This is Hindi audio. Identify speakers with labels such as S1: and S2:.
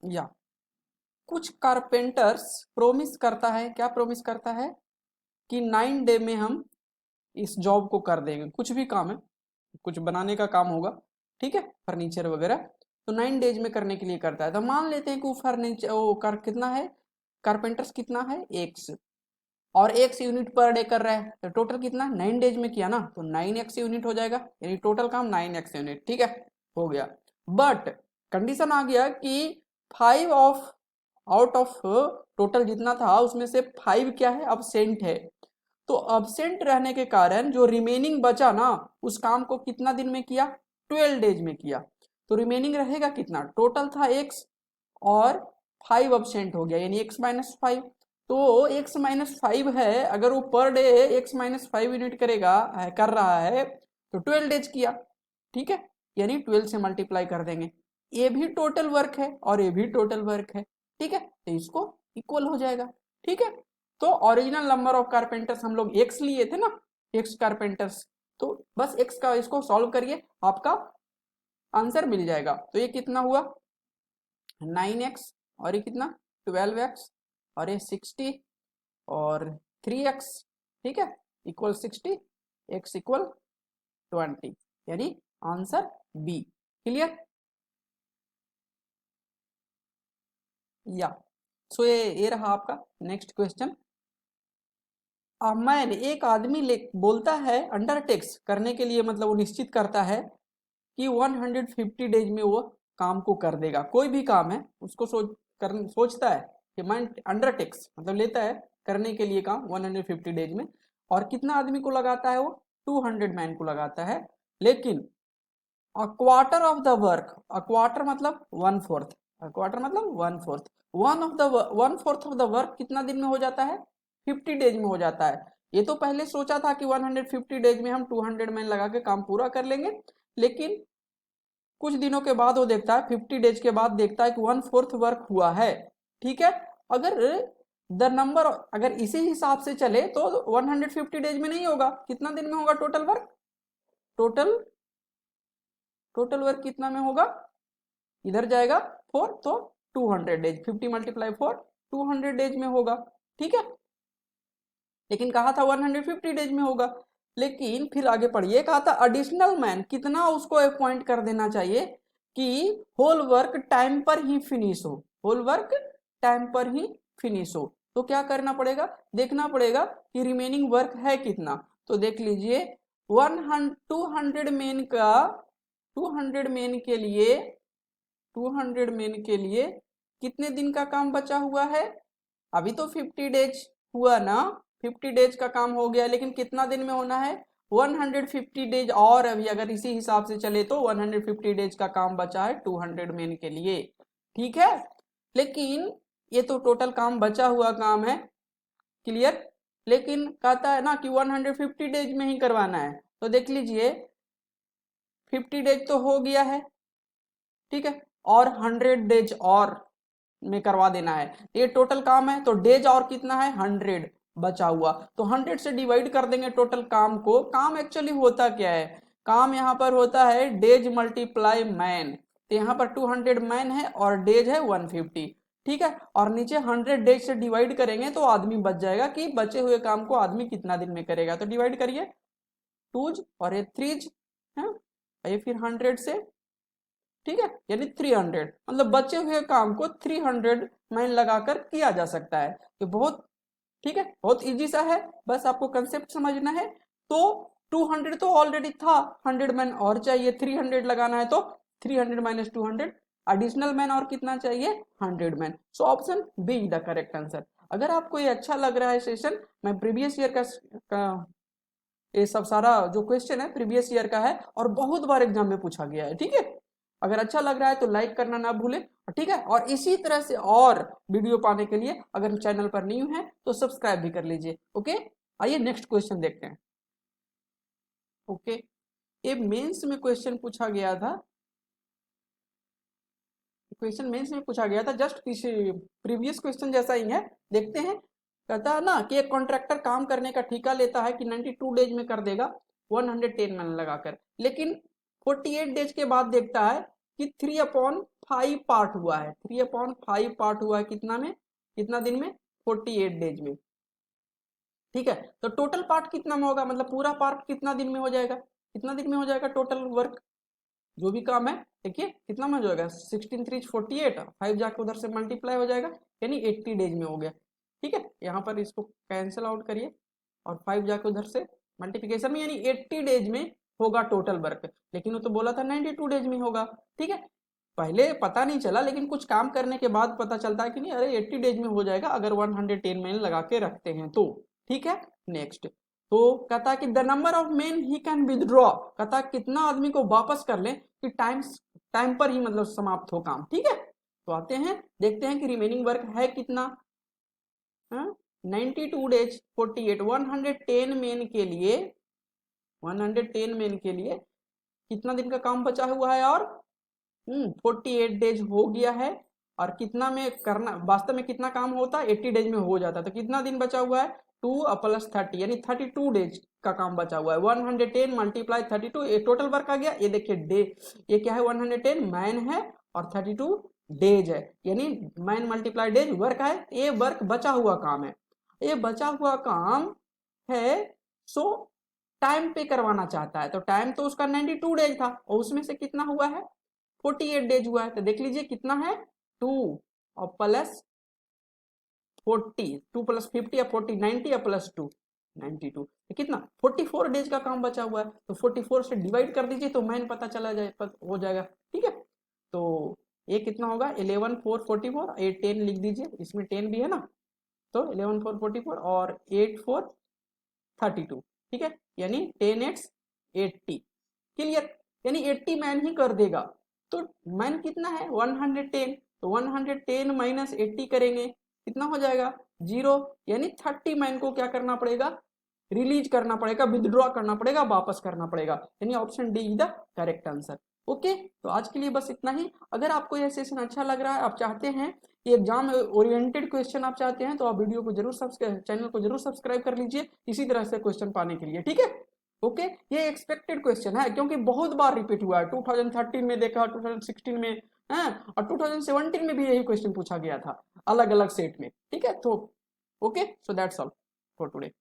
S1: या कुछ कारपेंटर्स प्रोमिस करता है, क्या प्रोमिस करता है कि 9 डे में हम इस जॉब को कर देंगे। कुछ भी काम है, कुछ बनाने का काम होगा, ठीक है, फर्नीचर वगैरह, तो 9 डेज में करने के लिए करता है। तो मान लेते हैं कि वो फर्नीचर वो कर कितना है, कारपेंटर्स कितना है एक्स, और एक्स यूनिट पर डे कर रहा है, तो टोटल कितना 9 डेज में किया ना, तो 9x यूनिट हो जाएगा, यानी टोटल काम 9x यूनिट, ठीक है, हो गया। बट कंडीशन आ गया कि 5 ऑफ आउट ऑफ टोटल जितना था उसमें से 5 क्या है, अब्सेंट है। तो अब्सेंट रहने के कारण जो रिमेनिंग बचा ना, उस काम को कितना दिन में किया, 12 डेज में किया। तो रिमेनिंग रहेगा कितना, टोटल था x और 5 अब्सेंट हो गया, यानी x-5। तो x-5 है, अगर वो पर डे x-5 यूनिट करेगा कर रहा है तो 12 डेज किया, ठीक है, यानी 12 से मल्टीप्लाई कर देंगे। ये भी टोटल वर्क है और ये भी टोटल वर्क है, ठीक है, तो इसको इक्वल हो जाएगा, ठीक है। तो ओरिजिनल नंबर ऑफ कारपेंटर्स हम लोग एक्स लिए थे ना, एक्स कारपेंटर्स, तो बस एक्स का इसको सॉल्व करिए, आपका आंसर मिल जाएगा। तो ये कितना हुआ 9x, और ये कितना 12x, और ये 60 और 3x, ठीक है, इक्वल 60, x इक्वल 20, यानी आंसर बी। क्लियर? या सो ये रहा आपका नेक्स्ट क्वेश्चन। मैन एक आदमी बोलता है अंडरटेक्स करने के लिए, मतलब वो निश्चित करता है कि 150 डेज में वो काम को कर देगा। कोई भी काम है उसको सोचता है कि मैं अंडरटेक्स मतलब लेता है करने के लिए काम 150 डेज में, और कितना आदमी को लगाता है वो 200 मैन को लगाता है। लेकिन a quarter of the work, a quarter मतलब 1/4, अ क्वार्टर मतलब 1/4, one fourth of the work कितना दिन में हो जाता है, 50 डेज में हो जाता है। ये तो पहले सोचा था कि 150 डेज में हम 200 मैन लगा के काम पूरा कर लेंगे, लेकिन कुछ दिनों के बाद वो देखता है, 50 डेज के बाद देखता है कि 1/4 वर्क हुआ है, ठीक है। अगर द नंबर अगर इसी हिसाब से चले तो 150 डेज में नहीं होगा, कितना दिन में होगा total work, total total work कितना में होगा, इधर जाएगा 4, तो 200 डेज, 50 मल्टीप्लाई 4, 200 डेज में होगा, ठीक है। लेकिन कहा था 150 डेज में होगा। लेकिन फिर आगे पढ़िए, कहा था एडिशनल मैन कितना उसको अपॉइंट कर देना चाहिए कि होल वर्क टाइम पर ही फिनिश हो, होल वर्क टाइम पर ही फिनिश हो। तो क्या करना पड़ेगा, देखना पड़ेगा कि रिमेनिंग वर्क है कितना। तो देख लीजिए 200 मेन का 200 मेन के लिए 200 मेन के लिए कितने दिन का काम बचा हुआ है, अभी तो 50 डेज हुआ ना, 50 डेज का काम हो गया, लेकिन कितना दिन में होना है 150 डेज, और अभी अगर इसी हिसाब से चले तो 150 डेज का काम बचा है 200 मेन के लिए, ठीक है। लेकिन ये तो टोटल काम बचा हुआ काम है, क्लियर। लेकिन कहता है ना कि 150 डेज में ही करवाना है, तो देख लीजिए 50 डेज तो हो गया है, ठीक है, और 100 डेज और में करवा देना है। ये टोटल काम है, तो डेज और कितना है 100 बचा हुआ, तो 100 से डिवाइड कर देंगे टोटल काम को। काम एक्चुअली होता क्या है, काम यहाँ पर होता है डेज मल्टीप्लाई मैन, तो यहाँ पर 200 मैन है और डेज है 150, ठीक है, और नीचे 100 डेज से डिवाइड करेंगे तो आदमी बच जाएगा कि बचे हुए काम को आदमी कितना दिन में करेगा। तो डिवाइड करिए, टूज और ये थ्रीज है, ये फिर 100 से, ठीक है, यानी 300, मतलब बचे हुए काम को 300 माइन लगाकर किया जा सकता है। तो बहुत, ठीक है, बहुत इजी सा है, बस आपको कंसेप्ट समझना है। तो 200 तो ऑलरेडी था, 100 मैन और चाहिए, 300 लगाना है तो 300 माइनस 200, एडिशनल मैन और कितना चाहिए 100 man. So option B is the correct answer. अगर आपको ये अच्छा लग रहा है सेशन, मैं प्रीवियस ईयर का ये सब सारा जो क्वेश्चन है प्रीवियस ईयर का है और बहुत बार एग्जाम में पूछा गया है, ठीक है। अगर अच्छा लग रहा है तो लाइक करना ना भूलें, ठीक है, और इसी तरह से और वीडियो पाने के लिए अगर चैनल पर न्यू है तो सब्सक्राइब भी कर लीजिए। ओके, आइए नेक्स्ट क्वेश्चन देखते हैं। ओके, ये मेंस में क्वेश्चन पूछा गया था, क्वेश्चन मेंस में पूछा गया था, जस्ट किसी प्रीवियस क्वेश्चन जैसा ही है, देखते हैं। कहता है ना कि एक कॉन्ट्रैक्टर काम करने का ठेका लेता है कि 92 डेज में कर देगा 110 मैन लगाकर, लेकिन 48 डेज के बाद देखता है कि 3/5 3/5 पार्ट हुआ है, 3/5 पार्ट हुआ है कितना में, कितना दिन में, 48 डेज में। ठीक है, तो टोटल पार्ट कितना में होगा, मतलब पूरा पार्ट कितना दिन में हो जाएगा, कितना दिन में हो जाएगा टोटल वर्क जो भी काम है। देखिए कितना में हो जाएगा, 16 3 48, 5 जाके उधर से मल्टीप्लाई हो जाएगा, यानी 80 डेज में हो गया। ठीक है, यहाँ पर इसको कैंसिल आउट करिए और 5 जाके उधर से मल्टीप्लिकेशन में, यानी 80 डेज में होगा टोटल वर्क। लेकिन वो तो बोला था 92 डेज में होगा। ठीक है, पहले पता नहीं चला, लेकिन कुछ काम करने के बाद पता चलता है कि नहीं, अरे 80 डेज में हो जाएगा अगर 110 मैन लगा के रखते हैं तो। ठीक है, नेक्स्ट तो कहता है कि the number of main he can withdraw, कहता है कितना आदमी को वापस कर ले कि टाइम पर ही मतलब समाप्त हो काम। ठीक है, तो आते हैं देखते हैं कि रिमेनिंग वर्क है कितना। 92 डेज 48, 110 मेन के लिए, 110 मेन के लिए कितना दिन का काम बचा हुआ है, और 48 डेज हो गया है। और कितना में करना, वास्तव में कितना काम होता है, 80 डेज में हो जाता है। तो कितना दिन बचा हुआ है, 2 + 30 यानी 32 डेज का काम बचा हुआ है। 110 × 32 ये टोटल वर्क आ गया। ये देखिए डे, ये क्या है, 110 मैन है और 32 डेज है, यानी मैन × डेज वर्क है। ये वर्क बचा हुआ काम है, ये बचा हुआ काम है। सो टाइम पे करवाना चाहता है, तो टाइम तो उसका 92 डेज था और उसमें से कितना हुआ है, 48 डेज हुआ है। तो देख लीजिए कितना है, 2 और प्लस 40, 2 + 50 या 40, 90 या +2 92, कितना 44 डेज का काम बचा हुआ है। तो 44 से डिवाइड कर दीजिए तो मैन पता चला जाए, हो जाएगा। ठीक है, तो ये कितना होगा, 11 4 44, ये 10 लिख दीजिए, इसमें 10 भी है ना, तो 11 4 44 और 8 4 32। ठीक है, यानी 10x 80, क्लियर, यानी 80 मैन ही कर देगा। तो मैन कितना है, 110, तो 110 - 80 करेंगे, कितना हो जाएगा, 0, यानी 30 मैन को क्या करना पड़ेगा, रिलीज करना पड़ेगा, विदड्रॉ करना पड़ेगा, वापस करना पड़ेगा, यानी option D is the correct answer. Okay, तो आज के लिए बस इतना ही। अगर आपको यह सेशन अच्छा लग रहा है, आप चाहते हैं कि एग्जाम ओरिएंटेड क्वेश्चन आप चाहते हैं, तो आप वीडियो को जरूर सब्सक्राइब, चैनल को जरूर सब्सक्राइब कर लीजिए इसी तरह से क्वेश्चन पाने के लिए। ठीक है, ओके, ये एक्सपेक्टेड क्वेश्चन है क्योंकि बहुत बार रिपीट हुआ है, 2013 में देखा, 2016 में है, और 2017 में भी यही क्वेश्चन पूछा गया था अलग अलग सेट में। ठीक है, तो okay, so that's all for today.